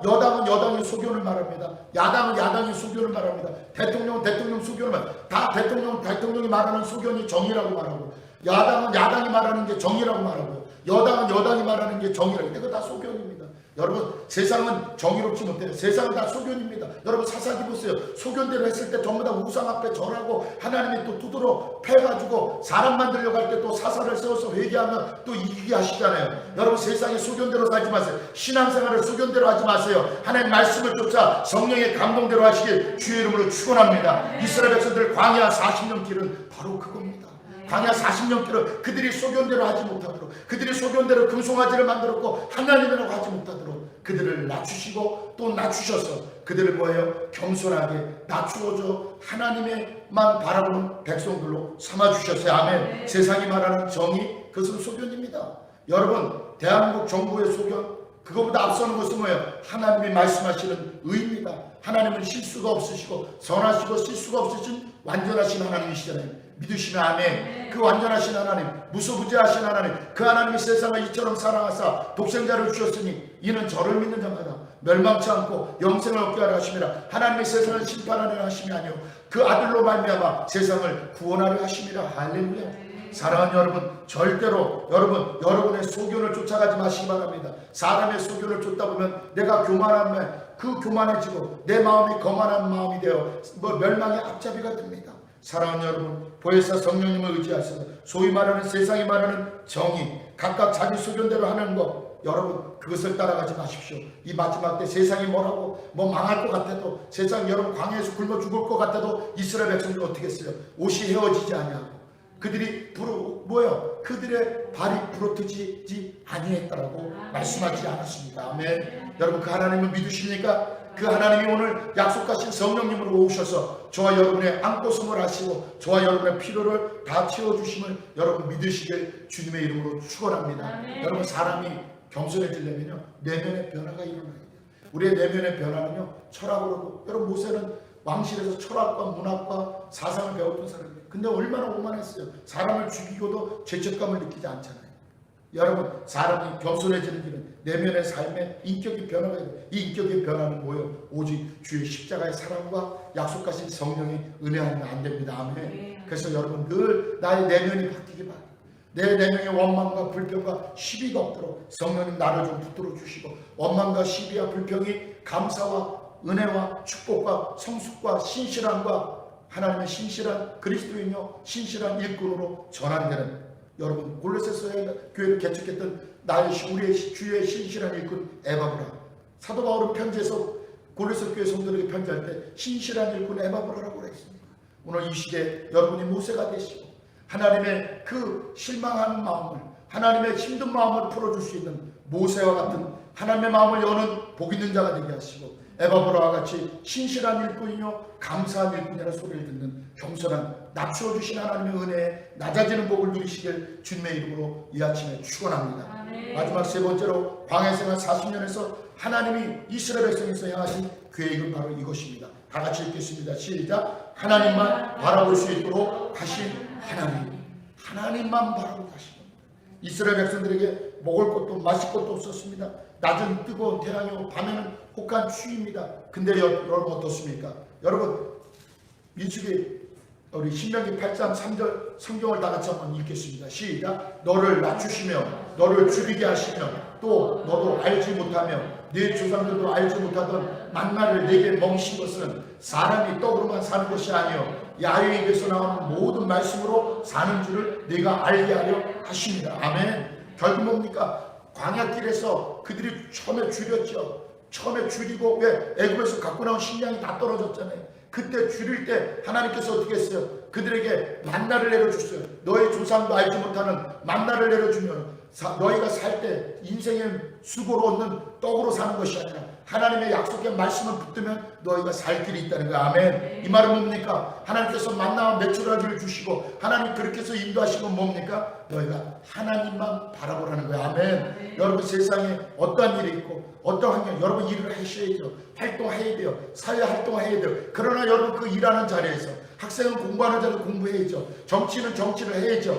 여당은 여당의 소견을 말합니다. 야당은 야당의 소견을 말합니다. 대통령은 대통령 소견을 말합니다. 다 대통령이 말하는 소견이 정의라고 말하고 야당은 야당이 말하는 게 정의라고 말하고 여당은 여당이 말하는 게 정의라고. 이거 다 소견입니다. 여러분 세상은 정의롭지 못해요. 세상은 다 소견입니다. 여러분 사사기 보세요. 소견대로 했을 때 전부 다 우상 앞에 절하고 하나님이 또 두드러 패가지고 사람 만들려고 할 때 또 사사를 세워서 회개하면 또 이기게 하시잖아요. 여러분 세상의 소견대로 살지 마세요. 신앙생활을 소견대로 하지 마세요. 하나님 말씀을 쫓아 성령의 감동대로 하시길 주의 이름으로 축원합니다. 이스라엘 백성들 광야 40년 길은 바로 그겁니다. 광야 40년 길을 그들이 소견대로 하지 못하도록, 그들이 소견대로 금송아지를 만들었고 하나님이라고 하지 못하도록 그들을 낮추시고 또 낮추셔서 그들을 뭐예요? 겸손하게 낮추어줘 하나님의만 바라보는 백성들로 삼아주셨어요. 아멘. 세상이 말하는 정의, 그것은 소견입니다. 여러분 대한민국 정부의 소견, 그것보다 앞서는 것은 뭐예요? 하나님이 말씀하시는 의입니다. 하나님은 실수가 없으시고 선하시고 실수가 없으신 완전하신 하나님이시잖아요. 믿으시면 아멘. 그 완전하신 하나님, 무소부재하신 하나님, 그 하나님이 세상을 이처럼 사랑하사 독생자를 주셨으니 이는 저를 믿는 자마다 멸망치 않고 영생을 얻게 하려 하심이라. 하나님이 세상을 심판하려 하심이 아니요 그 아들로 말미암아 세상을 구원하려 하심이라. 할렐루야. 사랑하는 여러분, 절대로 여러분의 소견을 쫓아가지 마시기 바랍니다. 사람의 소견을 쫓다 보면 내가 교만하면 그 교만해지고 내 마음이 거만한 마음이 되어 멸망의 앞잡이가 됩니다. 사랑하는 여러분, 보혜사 성령님을 의지하셔서 소위 말하는 세상이 말하는 정의, 각각 자기 소견대로 하는 것, 여러분 그것을 따라가지 마십시오. 이 마지막 때 세상이 뭐라고 망할 것 같아도, 세상 여러분 광야에서 굶어 죽을 것 같아도 이스라엘 백성들 어떻게 했어요? 옷이 헤어지지 아니하고 그들이 그들의 발이 부러뜨리지 아니했다라고 말씀하지 않았습니다. 아멘. 여러분 그 하나님을 믿으십니까? 그 하나님이 오늘 약속하신 성령님으로 오셔서 저와 여러분의 안고성을 하시고 저와 여러분의 필요를 다 채워주심을 여러분 믿으시길 주님의 이름으로 축원합니다. 여러분 사람이 겸손해지려면요 내면의 변화가 일어나야 돼요. 우리의 내면의 변화는요 철학으로도, 여러분 모세는 왕실에서 철학과 문학과 사상을 배웠던 사람이에요. 근데 얼마나 오만했어요. 사람을 죽이고도 죄책감을 느끼지 않잖아요. 여러분 사람이 겸손해지는 길은 내면의 삶에 인격이 변화가 돼요. 이 인격의 변화는 뭐예요? 오직 주의 십자가의 사랑과 약속하신 성령의 은혜 아니면 안 됩니다. 아멘. 그래서 여러분 늘 나의 내면이 바뀌기 바랍니다. 내 내면의 원망과 불평과 시비가 없도록 성령님 나를 좀 붙들어 주시고, 원망과 시비와 불평이 감사와 은혜와 축복과 성숙과 신실함과 하나님의 신실한 그리스도인요 신실한 일꾼으로 전환되는, 여러분 골로새서의 교회를 개척했던 우리의 주의 신실한 일꾼 에바브라, 사도 바울은 편지에서 골로새 교회 성도들에게 편지할 때 신실한 일꾼 에바브라라고 그랬습니다. 오늘 이 시대에 여러분이 모세가 되시고 하나님의 그 실망하는 마음을, 하나님의 힘든 마음을 풀어줄 수 있는 모세와 같은 하나님의 마음을 여는 복 있는 자가 되게 하시고, 에바브라와 같이 신실한 일꾼이요 감사한 일꾼이라는 소리를 듣는 겸손한 낮추어 주신 하나님의 은혜에 낮아지는 복을 누리시길 주님의 이름으로 이 아침에 축원합니다. 마지막 세 번째로 광야생활 40년에서 하나님이 이스라엘 백성에서 향하신 계획은 바로 이것입니다. 다 같이 읽겠습니다. 시작. 하나님만 바라볼 수 있도록 하신 하나님, 하나님만 바라보고 하신 겁니다. 이스라엘 백성들에게 먹을 것도 마실 것도 없었습니다. 낮은 뜨거운 태양이 오고 밤에는 혹한 추위입니다. 근데 여러분 어떻습니까? 여러분 민수기 우리 신명기 8장 3절 성경을 다 같이 한번 읽겠습니다. 시작. 너를 낮추시며 너를 줄이게 하시며 또 너도 알지 못하며 네 조상들도 알지 못하던 만나를 내게 먹이신 것은 사람이 떡으로만 사는 것이 아니요 야훼의 입에서 나오는 모든 말씀으로 사는 줄을 네가 알게 하려 하십니다. 아멘. 결국 뭡니까? 광야길에서 그들이 처음에 줄였죠. 처음에 줄이고, 왜? 애굽에서 갖고 나온 식량이 다 떨어졌잖아요. 그때 줄일 때 하나님께서 어떻게 했어요? 그들에게 만나를 내려줬어요. 너의 조상도 알지 못하는 만나를 내려주면 너희가 살 때 인생의 수고로 얻는 떡으로 사는 것이 아니라 하나님의 약속의 말씀을 붙들면 너희가 살 길이 있다는 거야. 아멘. 이 말은 뭡니까? 하나님께서 만나와 메추라기를 주시고 하나님 그렇게 해서 인도하시면 뭡니까? 너희가 하나님만 바라보라는 거야. 아멘. 여러분 세상에 어떠한 일이 있고 어떤 환경, 여러분 일을 하셔야죠. 활동해야 돼요. 사회 활동해야 돼요. 그러나 여러분 그 일하는 자리에서 학생은 공부하는 자리에 공부해야죠. 정치는 정치를 해야죠.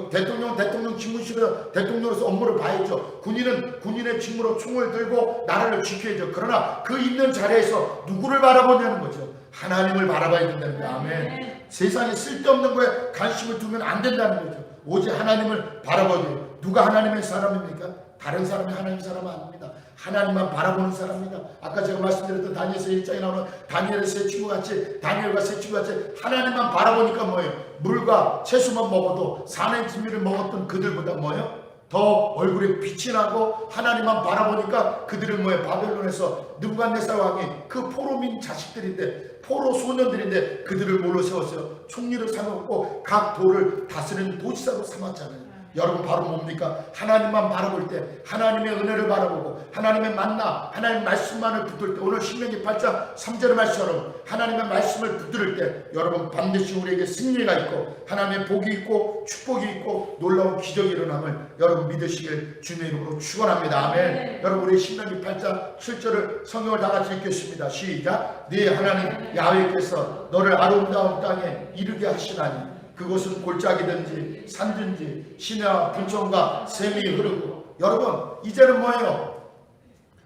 대통령은 대통령 직무실에 대통령으로서 업무를 봐야죠. 군인은 군인의 직무로 총을 들고 나라를 지켜야죠. 그러나 그 있는 자리에서 누구를 바라보냐는 거죠. 하나님을 바라봐야 된다는 거예요. 아멘. 세상에 쓸데없는 거에 관심을 두면 안 된다는 거죠. 오직 하나님을 바라봐야 돼요. 누가 하나님의 사람입니까? 다른 사람이 하나님의 사람은 아닙니다. 하나님만 바라보는 사람입니다. 아까 제가 말씀드렸던 다니엘서 1장에 나오는 다니엘의 세 친구같이, 다니엘과 세 친구같이 하나님만 바라보니까 뭐예요? 물과 채소만 먹어도 산의 진미를 먹었던 그들보다 뭐예요? 더 얼굴에 빛이 나고 하나님만 바라보니까 그들은 뭐예요? 바벨론에서 느부갓네살 왕이 그 포로민 자식들인데, 포로 소년들인데 그들을 뭘로 세웠어요? 총리를 삼았고 각 도를 다스리는 도지사로 삼았잖아요. 여러분 바로 뭡니까? 하나님만 바라볼 때, 하나님의 은혜를 바라보고 하나님의 만나, 하나님의 말씀만을 붙들 때, 오늘 신명기 8장 3절의 말씀처럼 하나님의 말씀을 붙들 때 여러분 반드시 우리에게 승리가 있고 하나님의 복이 있고 축복이 있고 놀라운 기적이 일어남을 여러분 믿으시길 주님의 이름으로 축원합니다. 아멘. 네. 여러분 우리 신명기 8장 7절을 성경을 다 같이 읽겠습니다. 시작. 네 하나님 야훼께서 너를 아름다운 땅에 이르게 하시나니 그곳은 골짜기든지 산든지 시내와 분천과 샘이 흐르고. 여러분 이제는 뭐예요?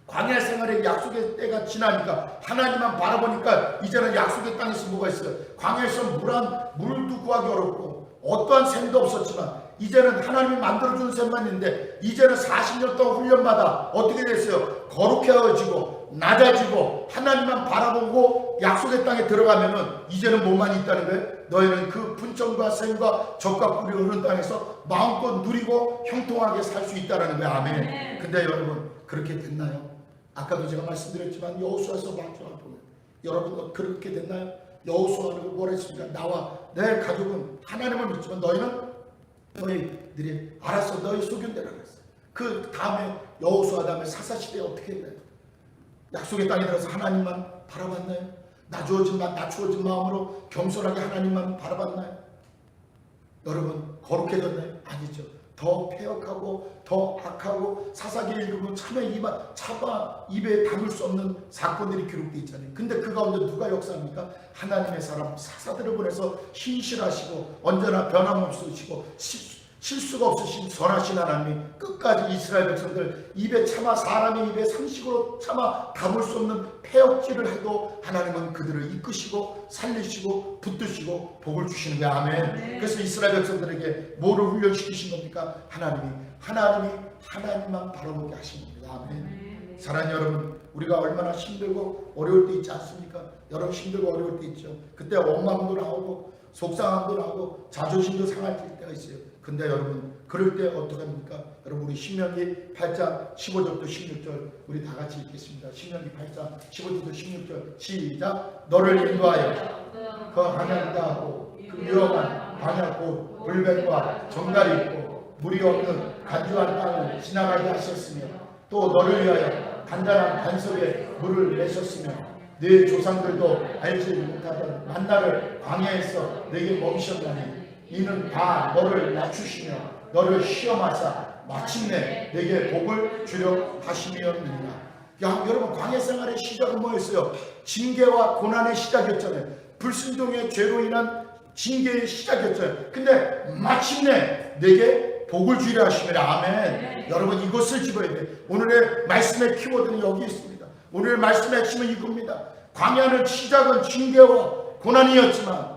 광야 생활의 약속의 때가 지나니까 하나님만 바라보니까 이제는 약속의 땅에서 뭐가 있어요? 광야에서 물도 구하기 어렵고 어떠한 샘도 없었지만 이제는 하나님이 만들어주는 샘만 있는데 이제는 40년 동안 훈련마다 어떻게 됐어요? 거룩해지고 낮아지고 하나님만 바라보고 약속의 땅에 들어가면은 이제는 뭐만 있다는 거예요? 너희는 그 분천과 샘과 젖과 꿀이 흐르는 땅에서 마음껏 누리고 형통하게 살 수 있다는 거예요. 아멘. 근데 여러분 그렇게 됐나요? 아까도 제가 말씀드렸지만 여호수아서 보면 여러분 그렇게 됐나요? 여호수아는 뭐라 했습니까? 나와 내 가족은 하나님을 믿지만 너희들이 알았어, 너희 소견대로 했어. 그 다음에 여호수아 다음에 사사시대에 어떻게 했나요? 약속의 땅에 들어서 하나님만 바라봤나요? 낮추어진 마음으로 겸손하게 하나님만 바라봤나요? 여러분 거룩해졌나요? 아니죠. 더 폐역하고 더 악하고 사사기를 읽으면 차마 입에 담을 수 없는 사건들이 기록되어 있잖아요. 근데 그 가운데 누가 역사합니까? 하나님의 사람 사사들을 보내서 신실하시고 언제나 변함없으시고 실수가 없으신 선하신 하나님이 끝까지 이스라엘 백성들 입에 차마 사람의 입에 상식으로 차마 담을 수 없는 폐역질을 해도 하나님은 그들을 이끄시고 살리시고 붙드시고 복을 주시는 거예요. 아멘. 네. 그래서 이스라엘 백성들에게 뭐를 훈련시키신 겁니까? 하나님만 바라보게 하신 겁니다. 아멘. 네. 사랑하는 여러분, 우리가 얼마나 힘들고 어려울 때 있지 않습니까? 여러분 힘들고 어려울 때 있죠. 그때 원망도 나오고 속상함도 나오고 자존심도 상할 때가 있어요. 근데 여러분 그럴 때 어떻게 합니까? 여러분 우리 신명기 8장 15절부터 16절 우리 다 같이 읽겠습니다. 신명기 8장 15절부터 16절 시작. 너를 인도하여 그 하늘다 하고 그 위험한 광야 곧 불백과 정갈이 있고 물이 없는 간주한 땅을 지나가게 하셨으며 또 너를 위하여 간단한 반석에 물을 내셨으며 네 조상들도 알지 못하던 만나를 광야에서 내게 먹이셨나니 이는 다 너를 낮추시며 너를 시험하사 마침내 내게 복을 주려 하심이었느니라. 여러분 광야 생활의 시작은 뭐였어요? 징계와 고난의 시작이었잖아요. 불순종의 죄로 인한 징계의 시작이었잖아요. 근데 마침내 내게 복을 주려 하심이라. 아멘. 여러분 이것을 집어야 돼요. 오늘의 말씀의 키워드는 여기 있습니다. 오늘의 말씀의 핵심은 이겁니다. 광야는 시작은 징계와 고난이었지만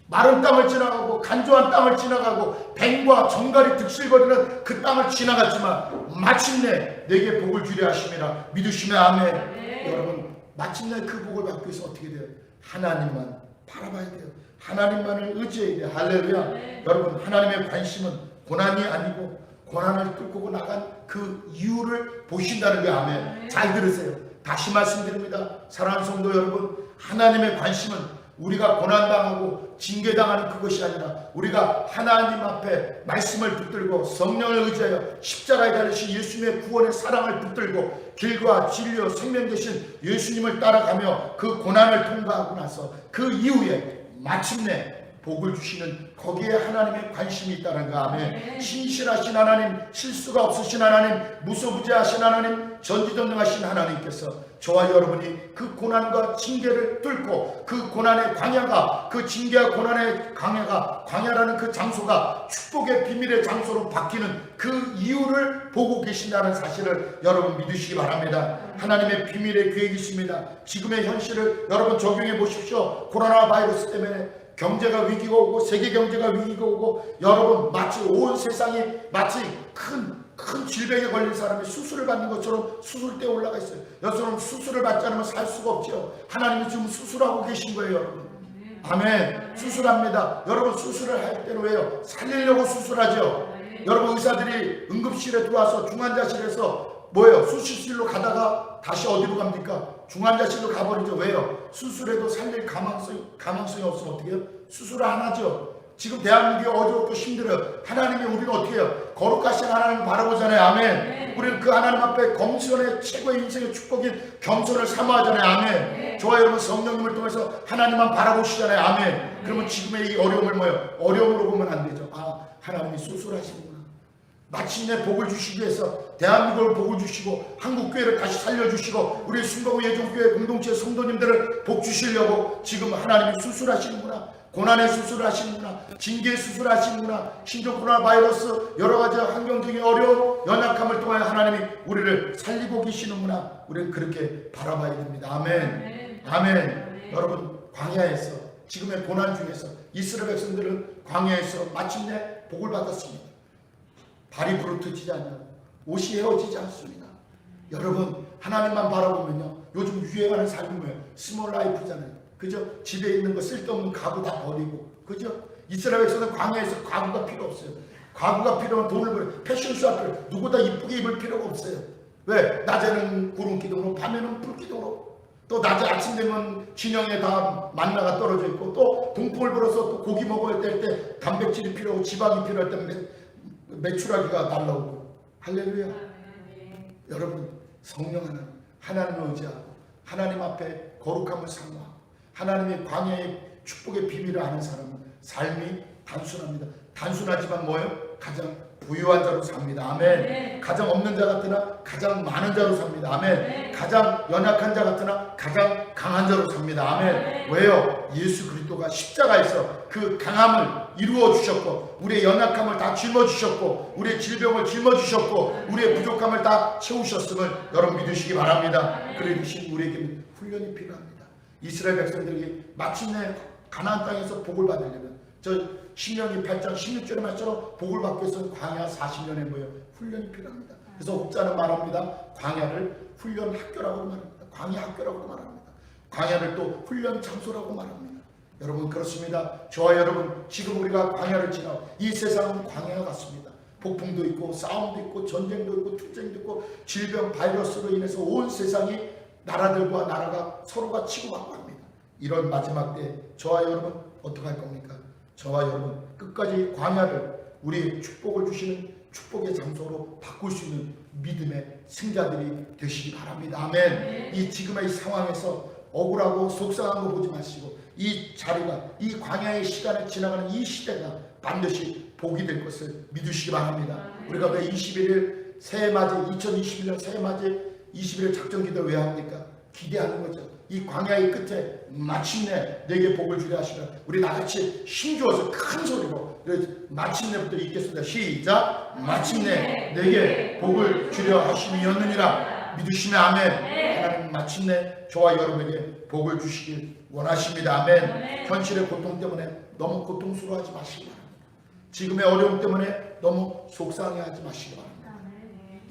마른 땅을 지나가고 간조한 땅을 지나가고 뱀과 정갈이 득실거리는 그 땅을 지나갔지만 마침내 내게 복을 주려 하심이라. 믿으시면 아멘. 네. 여러분 마침내 그 복을 받기 위해서 어떻게 돼요? 하나님만 바라봐야 돼요. 하나님만을 의지해야 돼요. 할렐루야. 네. 여러분 하나님의 관심은 고난이 아니고 고난을 뚫고 나간 그 이유를 보신다는 거예요. 아멘. 네. 잘 들으세요. 다시 말씀드립니다. 사랑하는 성도 여러분, 하나님의 관심은 우리가 고난당하고 징계당하는 그것이 아니라 우리가 하나님 앞에 말씀을 붙들고 성령을 의지하여 십자가에 달리신 예수님의 구원의 사랑을 붙들고 길과 진리와 생명 되신 예수님을 따라가며 그 고난을 통과하고 나서 그 이후에 마침내 복을 주시는 거기에 하나님의 관심이 있다는 거. 아멘. 신실하신 하나님, 실수가 없으신 하나님, 무소부재하신 하나님, 전지전능하신 하나님께서 저와 여러분이 그 고난과 징계를 뚫고 그 고난의 광야가, 그 징계와 고난의 광야라는 그 장소가 축복의 비밀의 장소로 바뀌는 그 이유를 보고 계신다는 사실을 여러분 믿으시기 바랍니다. 하나님의 비밀의 계획이 있습니다. 지금의 현실을 여러분 적용해 보십시오. 코로나 바이러스 때문에 경제가 위기가 오고 세계 경제가 위기가 오고 여러분 마치 온 세상이 마치 큰 질병에 걸린 사람이 수술을 받는 것처럼 수술대에 올라가 있어요. 여러분 수술을 받지 않으면 살 수가 없죠. 하나님이 지금 수술하고 계신 거예요. 여러분 아멘. 수술합니다. 여러분 수술을 할 때는 왜요? 살리려고 수술하죠. 여러분 의사들이 응급실에 들어와서 중환자실에서 뭐예요? 수술실로 가다가 다시 어디로 갑니까? 중환자실로 가버리죠. 왜요? 수술해도 살릴 가망성이 없으면 어떻게 해요? 수술을 안 하죠. 지금 대한민국이 어렵고 힘들어요. 하나님이 우리는 어떻게 해요? 거룩하신 하나님을 바라보잖아요. 아멘. 네. 우리는 그 하나님 앞에 겸손의 최고의 인생의 축복인 겸손을 사모하잖아요. 아멘. 네. 저와 여러분 성령님을 통해서 하나님만 바라보시잖아요. 아멘. 네. 그러면 지금의 이 어려움을 뭐예요? 어려움으로 보면 안 되죠. 하나님이 수술하시는구나. 마침내 복을 주시기 위해서 대한민국을 복을 주시고 한국교회를 다시 살려주시고 우리 순복음 예정교회 공동체 성도님들을 복 주시려고 지금 하나님이 수술하시는구나. 고난의 수술을 하시는구나. 징계의 수술을 하시는구나. 신종 코로나 바이러스 여러가지 환경적인 어려움 연약함을 통하여 하나님이 우리를 살리고 계시는구나. 우리는 그렇게 바라봐야 됩니다. 아멘. 아멘. 여러분 광야에서 지금의 고난 중에서 이스라엘 백성들은 광야에서 마침내 복을 받았습니다. 발이 부르트지지 않냐고 옷이 헤어지지 않습니다. 여러분 하나님만 바라보면요 요즘 유행하는 삶이 뭐예요? 스몰 라이프잖아요. 그죠? 집에 있는 거 쓸데없는 가구 다 버리고 그죠? 이스라엘 백성은 광야에서 가구가 필요 없어요. 가구가 필요하면 돈을 벌어요. 패션쇼 앞을 누구보다 이쁘게 입을 필요가 없어요. 왜? 낮에는 구름 기둥으로 밤에는 불 기둥으로 또 낮에 아침 되면 진영에 다 만나가 떨어져 있고 또 동풍을 불어서 또 고기 먹어야 될 때 단백질이 필요하고 지방이 필요할 때 메추라기가 날라오고 할렐루야. 여러분 성령 하나님을 의지하고 하나님 앞에 거룩함을 사모하고 하나님의 광야의 축복의 비밀을 아는 사람은 삶이 단순합니다. 단순하지만 뭐예요? 가장 부유한 자로 삽니다. 아멘. 네. 가장 없는 자 같으나 가장 많은 자로 삽니다. 아멘. 네. 가장 연약한 자 같으나 가장 강한 자로 삽니다. 아멘. 네. 왜요? 예수 그리스도가 십자가에서 그 강함을 이루어 주셨고 우리의 연약함을 다 짊어 주셨고 우리의 질병을 짊어 주셨고 우리의 부족함을 다 채우셨음을 여러분 믿으시기 바랍니다. 그러신 우리에게는 훈련이 필요합니다. 이스라엘 백성들이 마침내 가나안 땅에서 복을 받으려면 저 신명기 8장 16절의 말처럼 복을 받기 위해서는 광야 40년의 뭐예요? 훈련이 필요합니다. 그래서 혹자는 말합니다. 광야를 훈련 학교라고 말합니다. 광야 학교라고 말합니다. 광야를 또 훈련 장소라고 말합니다. 여러분 그렇습니다. 저와 여러분 지금 우리가 광야를 지나고 이 세상은 광야와 같습니다. 폭풍도 있고 싸움도 있고 전쟁도 있고 투쟁도 있고 질병 바이러스로 인해서 온 세상이 나라들과 나라가 서로가 치고받고 합니다. 이런 마지막 때 저와 여러분 어떻게 할 겁니까? 저와 여러분 끝까지 광야를 우리 축복을 주시는 축복의 장소로 바꿀 수 있는 믿음의 승자들이 되시기 바랍니다. 아멘. 이 지금의 상황에서 억울하고 속상한 거 보지 마시고 이 자리가 이 광야의 시간에 지나가는 이 시대가 반드시 복이 될 것을 믿으시기 바랍니다. 우리가 왜 21일 새해맞이 2021년 새해맞이 21일 작정기도를 왜 합니까? 기대하는 거죠. 이 광야의 끝에 마침내 내게 복을 주려 하시면 우리 나같이 힘주어서 큰 소리로 마침내부터 읽겠습니다. 시작. 마침내 내게 복을 주려 하심이었느니라. 믿으시면 아멘. 하나님 마침내 저와 여러분에게 복을 주시길 원하십니다. 아멘. 현실의 고통 때문에 너무 고통스러워하지 마시기 바랍니다. 지금의 어려움 때문에 너무 속상해하지 마시기 바랍니다.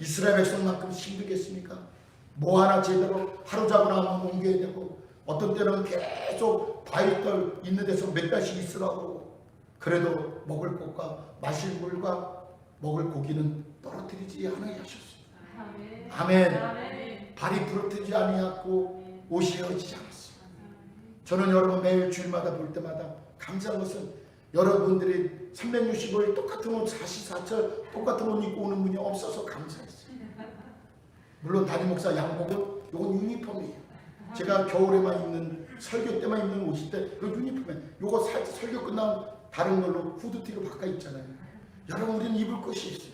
이스라엘 백성만큼 힘들겠습니까? 뭐 하나 제대로 하루 잡으라 하면 옮겨야 되고 어떤 때는 계속 바위떨 있는 데서 몇 달씩 있으라고 그래도 먹을 것과 마실 물과 먹을 고기는 떨어뜨리지 않게 하셨습니다. 아멘. 아멘. 발이 부러뜨리지 아니하고 옷이 헤어지지 않았습니다. 저는 여러분 매일 주일마다 볼 때마다 감사한 것은 여러분들이 365일 똑같은 옷 44철 똑같은 옷 입고 오는 분이 없어서 감사했어요. 물론 담임 목사 양복은 이건 유니폼이에요. 제가 겨울에만 입는 설교 때만 입는 옷인데 이거 유니폼이에요. 이거 설교 끝나면 다른 걸로 후드티로 바꿔 입잖아요. 여러분 우리는 입을 것이 있어요.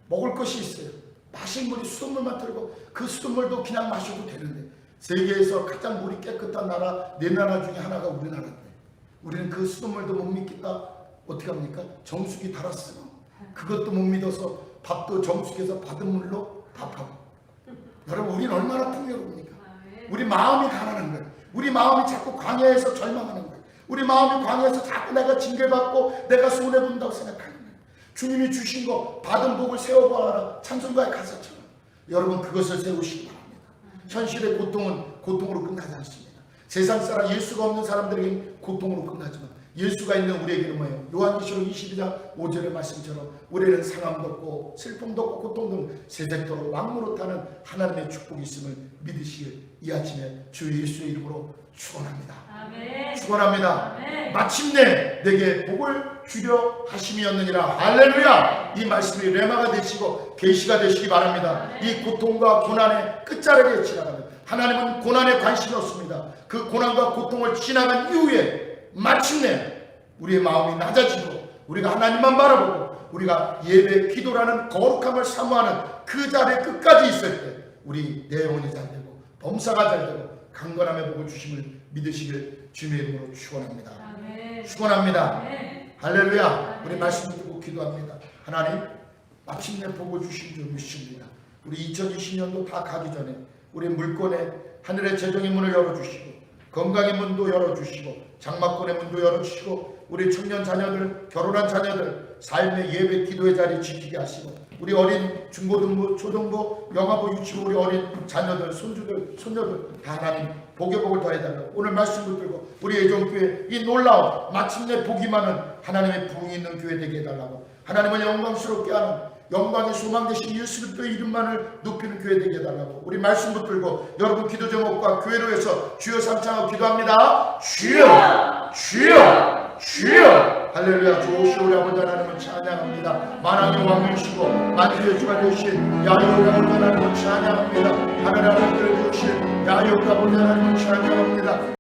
먹을 것이 있어요. 마실 물이 수돗물만 틀고 그 수돗물도 그냥 마셔도 되는데 세계에서 가장 물이 깨끗한 나라 네 나라 중에 하나가 우리나라인데 우리는 그 수돗물도 못 믿겠다. 어떻게 합니까? 정수기 달았어요. 그것도 못 믿어서 밥도 정수기에서 받은 물로 밥하고 여러분 우리는 얼마나 풍요로웁니까? 우리 마음이 가난한 거예요. 우리 마음이 자꾸 광야에서 절망하는 거예요. 우리 마음이 광야에서 자꾸 내가 징계받고 내가 손해본다고 생각하는 거예요. 주님이 주신 거 받은 복을 세워보아라 찬송가의 가사처럼 여러분 그것을 세우시기 바랍니다. 현실의 고통은 고통으로 끝나지 않습니다. 세상 사람 예수가 없는 사람들에게는 고통으로 끝나지만 예수가 있는 우리에게는 뭐예요? 요한계시록 22장 5절의 말씀처럼 우리는 상함도 없고 슬픔도 없고 고통도 없고 세색도록 왕무로 타는 하나님의 축복이 있음을 믿으시길 이 아침에 주 예수의 이름으로 축원합니다. 아멘. 축원합니다. 아멘. 마침내 내게 복을 주려 하심이었느니라. 할렐루야. 이 말씀이 레마가 되시고 계시가 되시기 바랍니다. 아멘. 이 고통과 고난의 끝자락에 지나가면 하나님은 고난에 관심이 없습니다. 그 고난과 고통을 지나간 이후에 마침내 우리의 마음이 낮아지고 우리가 하나님만 바라보고 우리가 예배 기도라는 거룩함을 사모하는 그 자리에 끝까지 있을 때 우리 내 영혼이 잘 되고 범사가 잘 되고 강건함의 복을 주심을 믿으시길 주님의 이름으로 축원합니다. 축원합니다. 할렐루야. 우리 말씀 듣고 기도합니다. 하나님 마침내 복을 주신 줄 믿습니다. 우리 2020년도 다 가기 전에 우리 물권에 하늘의 재정의 문을 열어주시고 건강의 문도 열어주시고 장막권의 문도 열어주시고 우리 청년 자녀들 결혼한 자녀들 삶의 예배 기도의 자리 지키게 하시고 우리 어린 중고등부 초등부 영아부 유치부 우리 어린 자녀들 손주들 손녀들 다 하나님 복의 복을 더해달라고 오늘 말씀 붙들고 우리 애정교회 이 놀라운 마침내 복이 많은 하나님의 부흥이 있는 교회 되게 해달라고 하나님을 영광스럽게 하는 영광의 소망 되신 예수 그리스도의 이름만을 높이는 교회 되게 해달라고 우리 말씀 붙들고 여러분 기도 제목과 교회로 해서 주여 삼창하고 기도합니다. 주여 주여 주여 할렐루야. 주오시오 우리 아버지 하나님을 찬양합니다. 만왕의 왕이시고 만주의 주가 되신 야훼 우리 아버지 하나님을 찬양합니다. 하늘 하나님을 주실 야곱과 보좌 하나님을 찬양합니다.